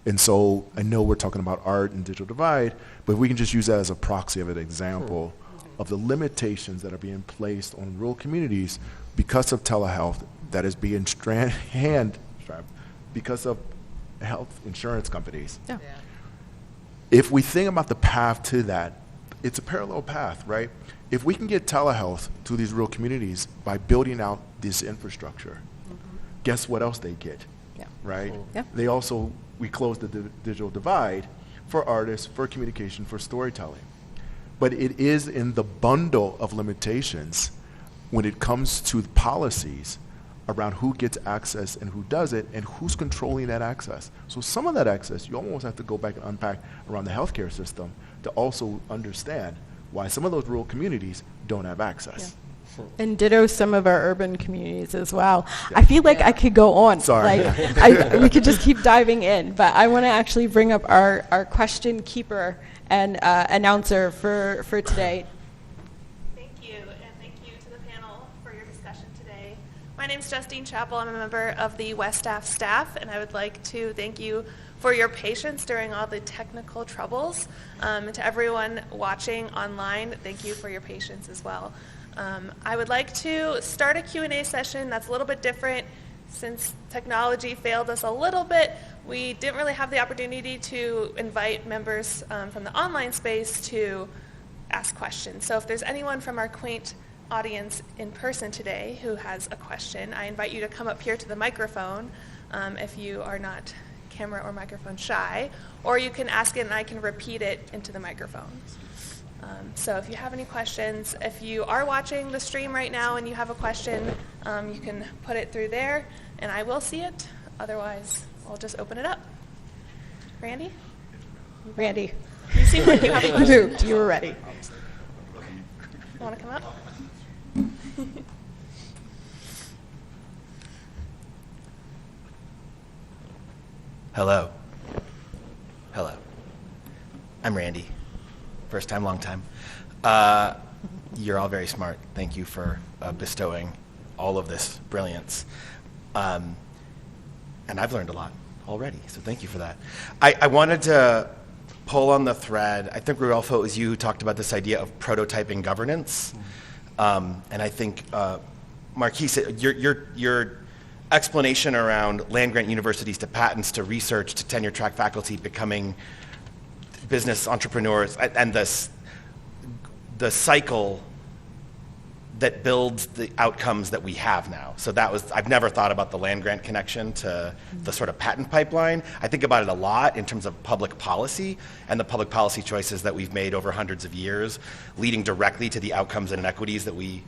And so I know we're talking about art and digital divide, but if we can just use that as a proxy of an example of the limitations that are being placed on rural communities because of telehealth that is being hand strapped because of health insurance companies. Yeah. Yeah. If we think about the path to that, it's a parallel path, right? If we can get telehealth to these rural communities by building out this infrastructure, guess what else they get, Yeah. right? Yeah. They also, we close the digital divide for artists, for communication, for storytelling. But it is in the bundle of limitations when it comes to policies around who gets access and who doesn't and who's controlling that access. So some of that access, you almost have to go back and unpack around the healthcare system to also understand why some of those rural communities don't have access. And ditto some of our urban communities as well. I feel like I could go on. Sorry. Like, we could just keep diving in, but I want to actually bring up our question keeper and announcer for today. Thank you, and thank you to the panel for your discussion today. My name is Justine Chappell. I'm a member of the West staff, and I would like to thank you for your patience during all the technical troubles. And to everyone watching online, thank you for your patience as well. I would like to start a Q&A session that's a little bit different. Since technology failed us a little bit, we didn't really have the opportunity to invite members from the online space to ask questions. So if there's anyone from our quaint audience in person today who has a question, I invite you to come up here to the microphone if you are not camera or microphone shy, or you can ask it and I can repeat it into the microphone. So if you have any questions, if you are watching the stream right now and you have a question, you can put it through there and I will see it. Otherwise, I'll just open it up. Randy? Randy, You seem like you have a you question. moved. You were ready. Want to come up? Hello. Hello. I'm Randy. First time, long time. You're all very smart. Thank you for bestowing all of this brilliance. And I've learned a lot already, so thank you for that. I wanted to pull on the thread. I think Rudolfo, it was you who talked about this idea of prototyping governance. And I think, Marquise, your explanation around land-grant universities to patents to research to tenure-track faculty becoming business entrepreneurs and the cycle that builds the outcomes that we have now. So that was, I've never thought about the land-grant connection to the sort of patent pipeline. I think about it a lot in terms of public policy and the public policy choices that we've made over hundreds of years, leading directly to the outcomes and inequities that we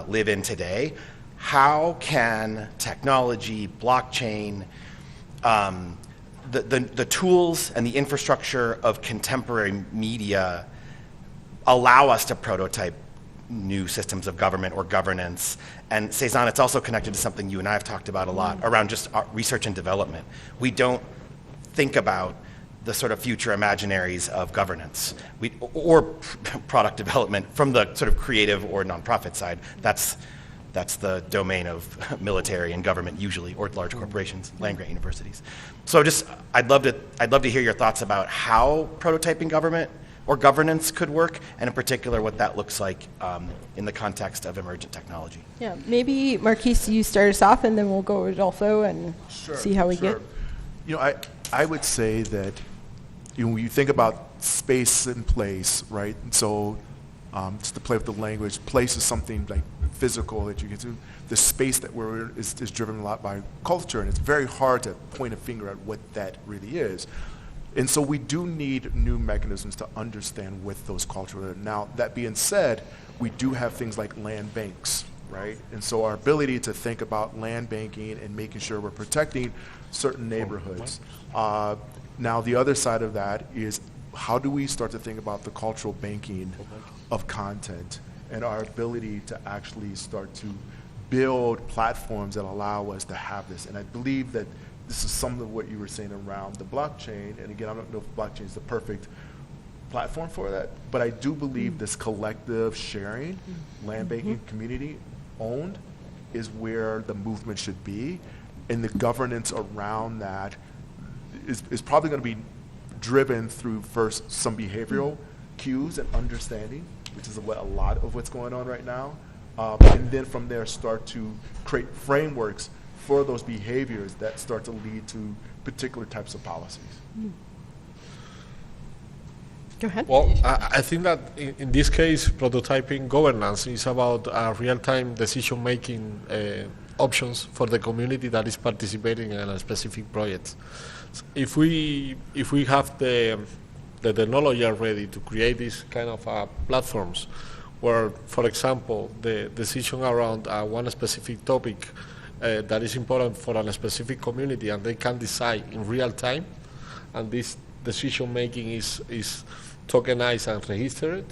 live in today. How can technology, blockchain, the tools and the infrastructure of contemporary media allow us to prototype new systems of government or governance? And Cezanne, it's also connected to something you and I have talked about a lot around just research and development. We don't think about the sort of future imaginaries of governance or product development from the sort of creative or nonprofit side. That's the domain of military and government usually, or large corporations, land-grant universities. So I'd love to hear your thoughts about how prototyping government or governance could work, and in particular what that looks like in the context of emergent technology. Yeah, maybe Marquise, you start us off, and then we'll go with Rodolfo and see how we get. You know, I would say that when you think about space and place, right? So just to play with the language, place is something like physical that you get to. The space that we're in is driven a lot by culture, and it's very hard to point a finger at what that really is. And so we do need new mechanisms to understand what those cultures are. Now, that being said, we do have things like land banks, right? And so our ability to think about land banking and making sure we're protecting certain neighborhoods. Now, the other side of that is how do we start to think about the cultural banking of content and our ability to actually start to build platforms that allow us to have this. And I believe that this is some of what you were saying around the blockchain. And again, I don't know if blockchain is the perfect platform for that, but I do believe this collective sharing, land banking, community owned, is where the movement should be. And the governance around that is probably going to be driven through first some behavioral cues and understanding, which is what a lot of what's going on right now. And then from there start to create frameworks for those behaviors that start to lead to particular types of policies. Go ahead. Well, I think that in this case, prototyping governance is about real-time decision-making options for the community that is participating in a specific project. If we have the technology already to create these kind of platforms, where, for example, the decision around one specific topic that is important for a specific community, and they can decide in real time, and this decision-making is tokenized and registered,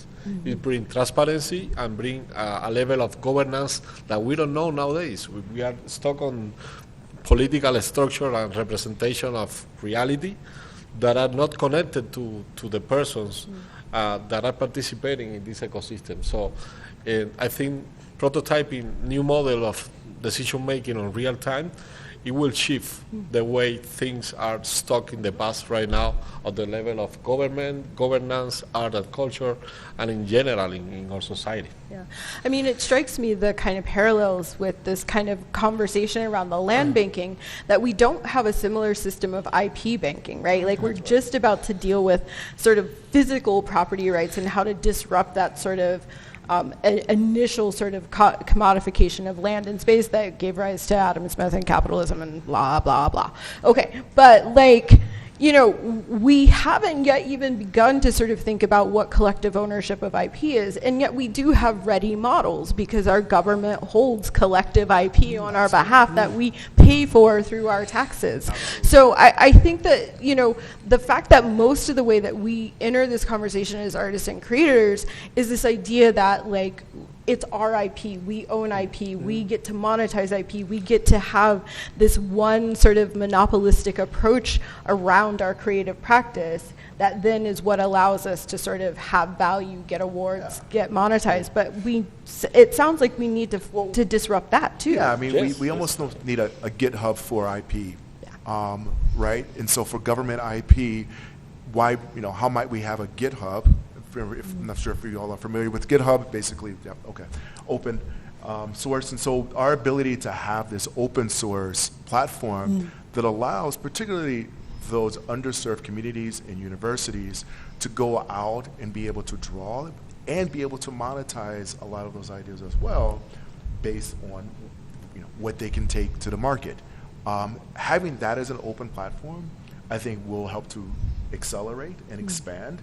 it brings transparency and bring a level of governance that we don't know nowadays. We are stuck on political structure and representation of reality that are not connected to the persons that are participating in this ecosystem. So I think prototyping new model of decision-making on real time, it will shift the way things are stuck in the past right now at the level of government, governance, art and culture, and in general in our society. Yeah. I mean, it strikes me the kind of parallels with this kind of conversation around the land banking, that we don't have a similar system of IP banking, right? Like, we're just about to deal with sort of physical property rights and how to disrupt that sort of initial sort of commodification of land and space that gave rise to Adam Smith and capitalism and blah, blah, blah. Okay, but like, you know, we haven't yet even begun to sort of think about what collective ownership of IP is, and yet we do have ready models because our government holds collective IP on our behalf that we pay for through our taxes. So I think that, you know, the fact that most of the way that we enter this conversation as artists and creators is this idea that, like, it's our IP, we own IP, we get to monetize IP, we get to have this one sort of monopolistic approach around our creative practice that then is what allows us to sort of have value, get awards, get monetized. But it sounds like we need to disrupt that too. Yeah, I mean, we almost don't need a GitHub for IP, right? And so for government IP, why, you know, how might we have a GitHub? I'm not sure if you all are familiar with GitHub, basically, yeah, okay, open source. And so our ability to have this open source platform that allows particularly those underserved communities and universities to go out and be able to draw and be able to monetize a lot of those ideas as well based on, you know, what they can take to the market. Having that as an open platform, I think will help to accelerate and expand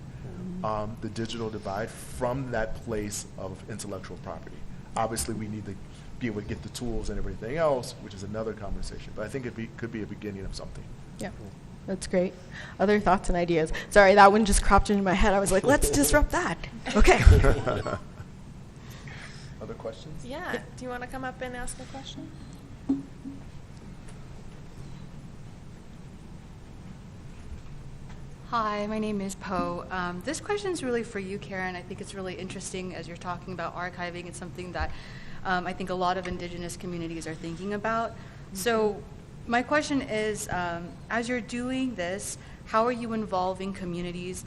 the digital divide from that place of intellectual property. Obviously, we need to be able to get the tools and everything else, which is another conversation. But I think it could be a beginning of something. Yeah, that's great. Other thoughts and ideas? Sorry, that one just cropped into my head. I was like, let's disrupt that. Okay. Other questions? Yeah. Do you want to come up and ask a question? Hi, my name is Poe. This question is really for you, Karen. I think it's really interesting as you're talking about archiving. It's something that I think a lot of Indigenous communities are thinking about. So my question is, as you're doing this, how are you involving communities,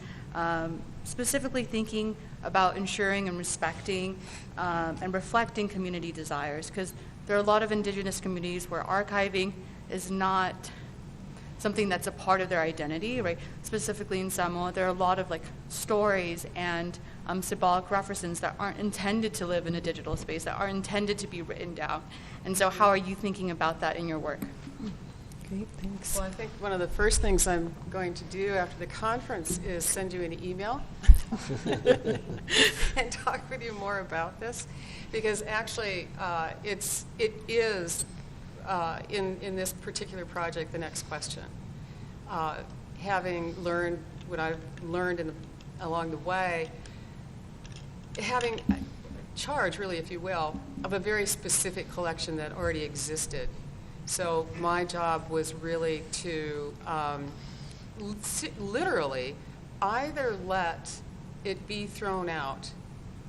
specifically thinking about ensuring and respecting and reflecting community desires? Because there are a lot of Indigenous communities where archiving is not something that's a part of their identity, right? Specifically in Samoa, there are a lot of like stories and symbolic references that aren't intended to live in a digital space, that are intended to be written down. And so how are you thinking about that in your work? Great, thanks. Well, I think one of the first things I'm going to do after the conference is send you an email and talk with you more about this, because actually it is in this particular project the next question. Having learned what I've learned along the way, having charge, really, if you will, of a very specific collection that already existed. So my job was really to literally either let it be thrown out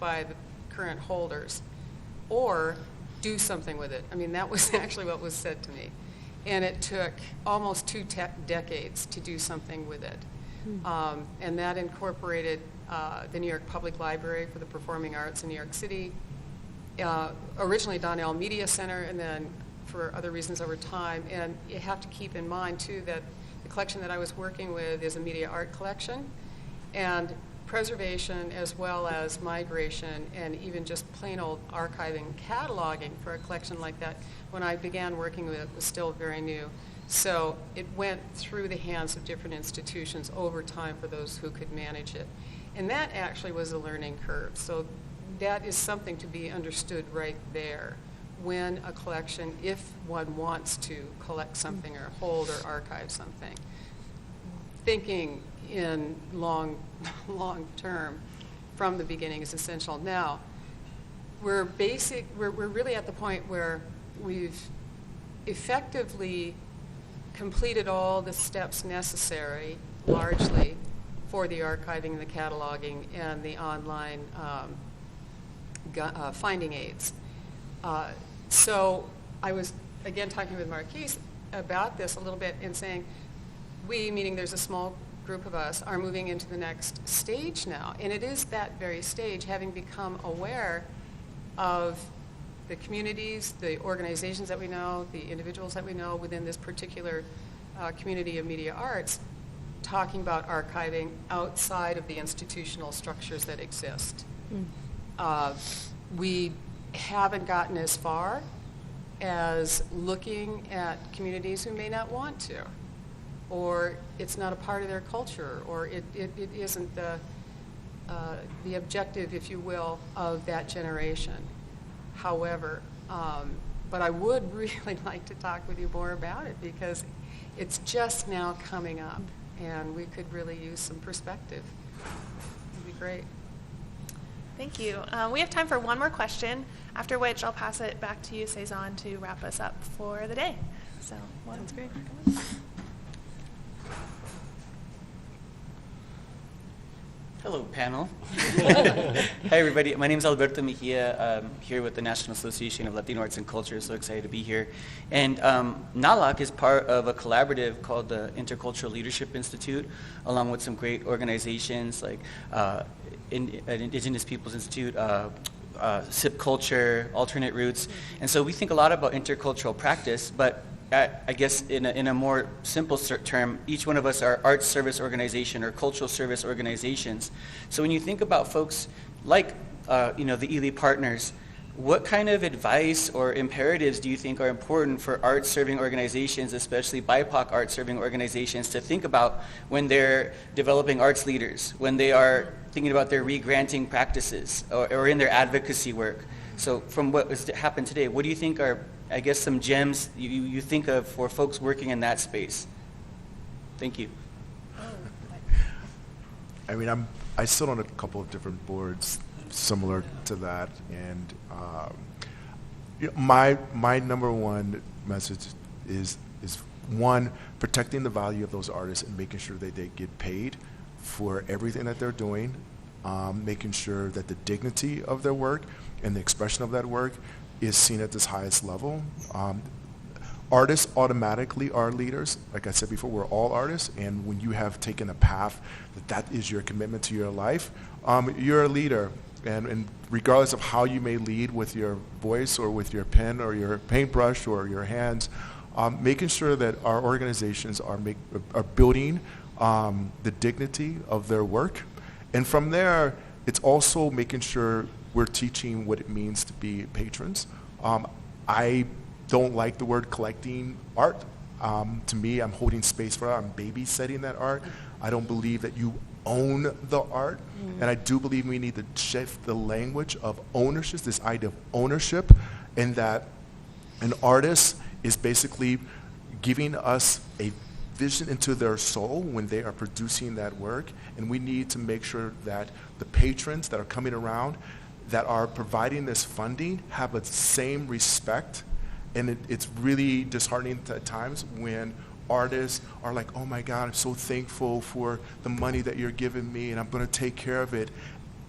by the current holders or do something with it. I mean, that was actually what was said to me. And it took almost 2 decades to do something with it. And that incorporated the New York Public Library for the Performing Arts in New York City, originally Donnell Media Center, and then for other reasons over time. And you have to keep in mind, too, that the collection that I was working with is a media art collection. And preservation as well as migration and even just plain old archiving, cataloging for a collection like that, when I began working with it, was still very new. So it went through the hands of different institutions over time for those who could manage it. And that actually was a learning curve. So that is something to be understood right there when a collection, if one wants to collect something or hold or archive something. Thinking in long term from the beginning is essential. Now, we're really at the point where we've effectively completed all the steps necessary, largely, for the archiving, the cataloging, and the online finding aids. So I was, again, talking with Marquise about this a little bit and saying, we, meaning there's a small group of us, are moving into the next stage now. And it is that very stage, having become aware of the communities, the organizations that we know, the individuals that we know within this particular community of media arts, talking about archiving outside of the institutional structures that exist. We haven't gotten as far as looking at communities who may not want to, or it's not a part of their culture, or it isn't the objective, if you will, of that generation. However, but I would really like to talk with you more about it because it's just now coming up, and we could really use some perspective. It'd be great. Thank you. We have time for one more question, after which I'll pass it back to you, Cezanne, to wrap us up for the day. So, Sounds great. Hello, panel. Hi, everybody. My name is Alberto Mejia. I'm here with the National Association of Latino Arts and Culture. So excited to be here. And NALAC is part of a collaborative called the Intercultural Leadership Institute, along with some great organizations like Indigenous Peoples Institute, SIP Culture, Alternate Roots. And so we think a lot about intercultural practice, but I guess in a more simple term, each one of us are arts service organization or cultural service organizations. So when you think about folks like the Ely Partners, what kind of advice or imperatives do you think are important for arts serving organizations, especially BIPOC arts serving organizations, to think about when they're developing arts leaders, when they are thinking about their re-granting practices or in their advocacy work? So from what has happened today, what do you think are, I guess, some gems you think of for folks working in that space? Thank you. I mean, I sit on a couple of different boards similar to that, and my number one message is one, protecting the value of those artists and making sure that they get paid for everything that they're doing, making sure that the dignity of their work and the expression of that work is seen at this highest level. Artists automatically are leaders. Like I said before, we're all artists, and when you have taken a path that is your commitment to your life, you're a leader. And regardless of how you may lead with your voice or with your pen or your paintbrush or your hands, making sure that our organizations are building the dignity of their work. And from there, it's also making sure we're teaching what it means to be patrons. I don't like the word collecting art. To me, I'm holding space for art. I'm babysitting that art. I don't believe that you own the art. And I do believe we need to shift the language of ownership, this idea of ownership, and that an artist is basically giving us a vision into their soul when they are producing that work. And we need to make sure that the patrons that are coming around that are providing this funding have the same respect. And it's really disheartening at times when artists are like, oh my God, I'm so thankful for the money that you're giving me and I'm going to take care of it.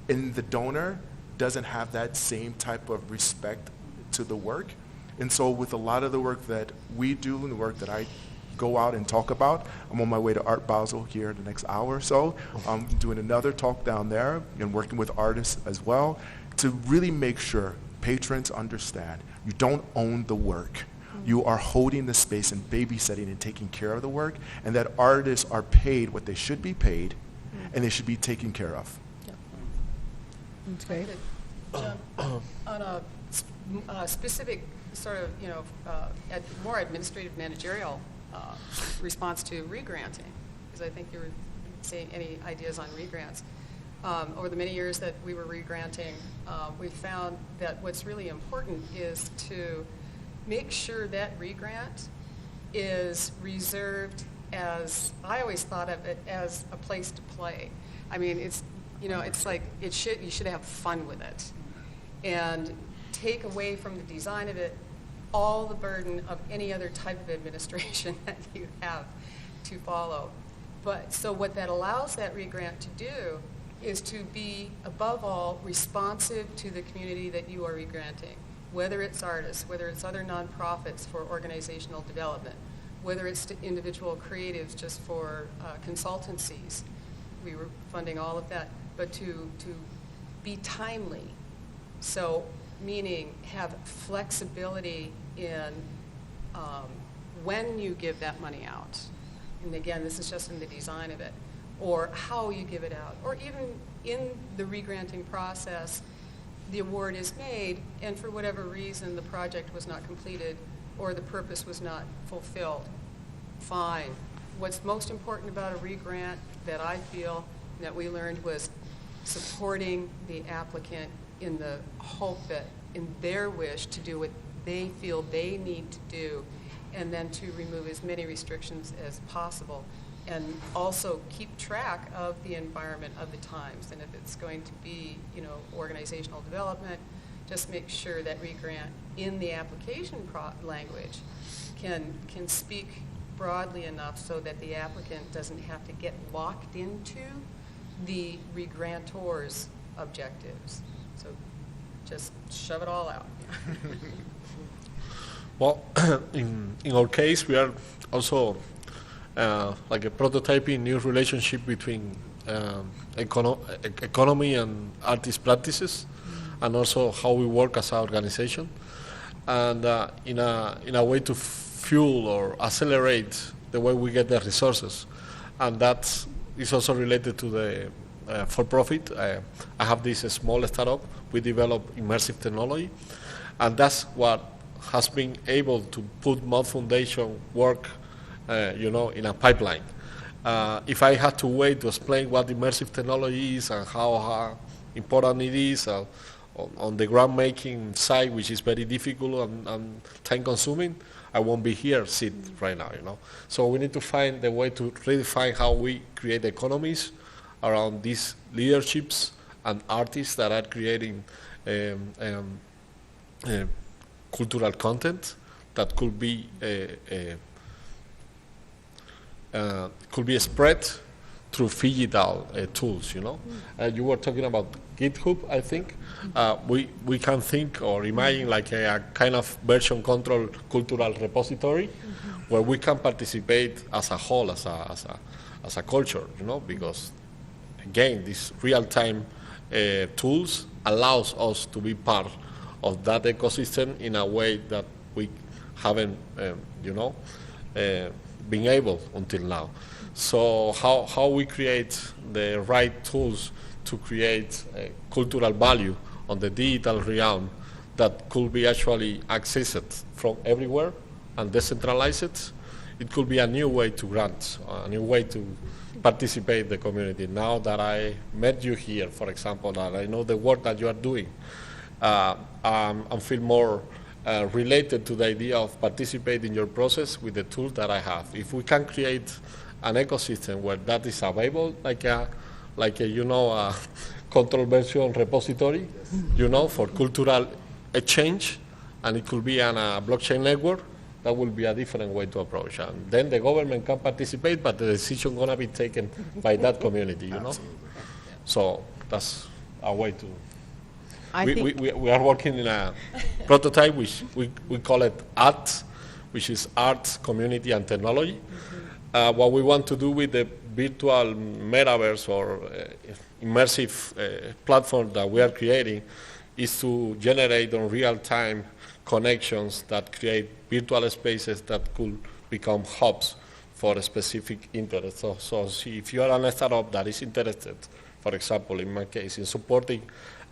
And the donor doesn't have that same type of respect to the work. And so with a lot of the work that we do and the work that I go out and talk about, I'm on my way to Art Basel here in the next hour or so. I'm doing another talk down there and working with artists as well to really make sure patrons understand you don't own the work. You are holding the space and babysitting and taking care of the work, and that artists are paid what they should be paid, and they should be taken care of. That's great. Jump on a specific sort of, more administrative managerial response to regranting, because I think you were saying any ideas on regrants. Over the many years that we were regranting, we found that what's really important is to make sure that regrant is reserved as, I always thought of it as a place to play. I mean, it's like you should have fun with it, and take away from the design of it all the burden of any other type of administration that you have to follow. But so what that allows that regrant to do is to be, above all, responsive to the community that you are regranting, whether it's artists, whether it's other nonprofits for organizational development, whether it's to individual creatives just for consultancies. We were funding all of that, but to be timely. So meaning have flexibility in when you give that money out. And again, this is just in the design of it, or how you give it out, or even in the regranting process, the award is made, and for whatever reason the project was not completed or the purpose was not fulfilled. Fine. What's most important about a regrant that I feel that we learned was supporting the applicant in the hope that in their wish to do what they feel they need to do, and then to remove as many restrictions as possible, and also keep track of the environment of the times. And if it's going to be, organizational development, just make sure that regrant in the application language can speak broadly enough so that the applicant doesn't have to get locked into the regrantor's objectives. So just shove it all out. Well, in our case, we are also like a prototyping new relationship between economy and artist practices, and also how we work as an organization, and in a way to fuel or accelerate the way we get the resources, and that is also related to the for-profit. I have this small startup. We develop immersive technology, and that's what has been able to put more foundation work, in a pipeline. If I had to wait to explain what immersive technology is and how important it is on the ground-making side, which is very difficult and time-consuming, I won't be here right now. So we need to find the way to redefine how we create economies around these leaderships and artists that are creating cultural content that could be spread through digital tools. You were talking about GitHub, I think. We can think or imagine like a kind of version control cultural repository where we can participate as a whole, as a culture, because again, these real-time tools allows us to be part of that ecosystem in a way that we haven't, been able until now. So how we create the right tools to create cultural value on the digital realm that could be actually accessed from everywhere and decentralized, it could be a new way to grant, a new way to participate in the community. Now that I met you here, for example, that I know the work that you are doing, I feel more related to the idea of participating in your process with the tools that I have. If we can create an ecosystem where that is available, like a control version repository, for cultural exchange, and it could be on a blockchain network, that will be a different way to approach. And then the government can participate, but the decision going to be taken by that community, So that's a way to... We are working in a prototype, which we call it ART, which is Art, Community, and Technology. What we want to do with the virtual metaverse or immersive platform that we are creating is to generate on real-time connections that create virtual spaces that could become hubs for a specific interest. So if you are a startup that is interested, for example, in my case, in supporting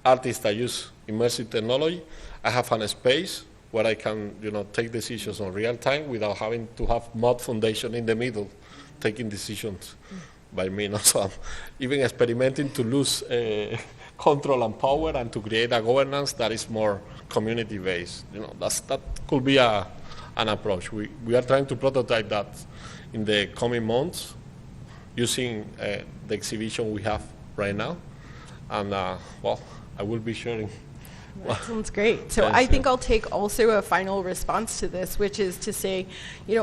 artists that use immersive technology, I have a space where I can, take decisions on real time without having to have mod foundation in the middle, taking decisions by me. So I'm even experimenting to lose control and power and to create a governance that is more community-based. That could be an approach. We are trying to prototype that in the coming months using the exhibition we have right now. And, I will be sharing. That sounds great. So Thanks, I think yeah. I'll take also a final response to this, which is to say,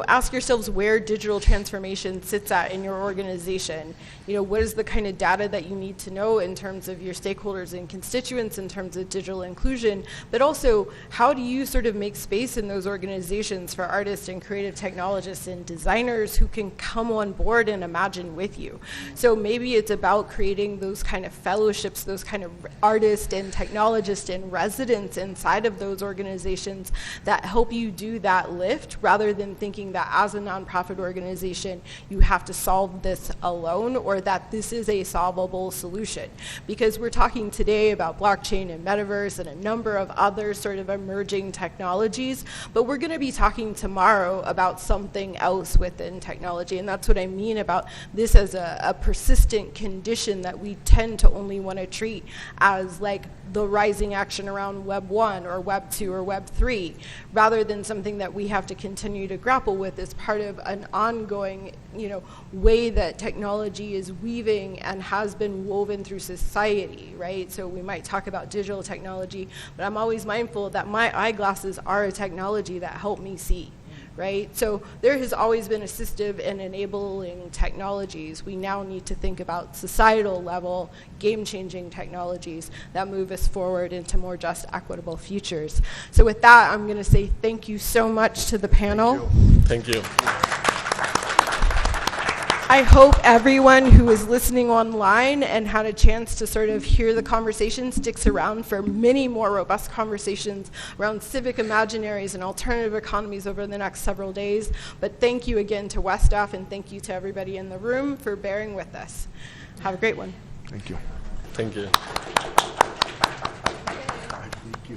ask yourselves where digital transformation sits at in your organization. What is the kind of data that you need to know in terms of your stakeholders and constituents in terms of digital inclusion, but also how do you sort of make space in those organizations for artists and creative technologists and designers who can come on board and imagine with you. So maybe it's about creating those kind of fellowships, those kind of artists and technologists and residents inside of those organizations that help you do that lift, rather than thinking that as a nonprofit organization you have to solve this alone, or that this is a solvable solution. Because we're talking today about blockchain and metaverse and a number of other sort of emerging technologies, but we're going to be talking tomorrow about something else within technology, and that's what I mean about this as a persistent condition that we tend to only want to treat as like the rising action around Web 1 or Web 2 or Web 3, rather than something that we have to continue to grapple with as part of an ongoing, way that technology is weaving and has been woven through society, right? So we might talk about digital technology, but I'm always mindful that my eyeglasses are a technology that help me see. Right? So there has always been assistive and enabling technologies. We now need to think about societal level, game-changing technologies that move us forward into more just, equitable futures. So with that, I'm going to say thank you so much to the panel. Thank you. I hope everyone who is listening online and had a chance to sort of hear the conversation sticks around for many more robust conversations around civic imaginaries and alternative economies over the next several days. But thank you again to WestAF, and thank you to everybody in the room for bearing with us. Have a great one. Thank you. Thank you. Thank you.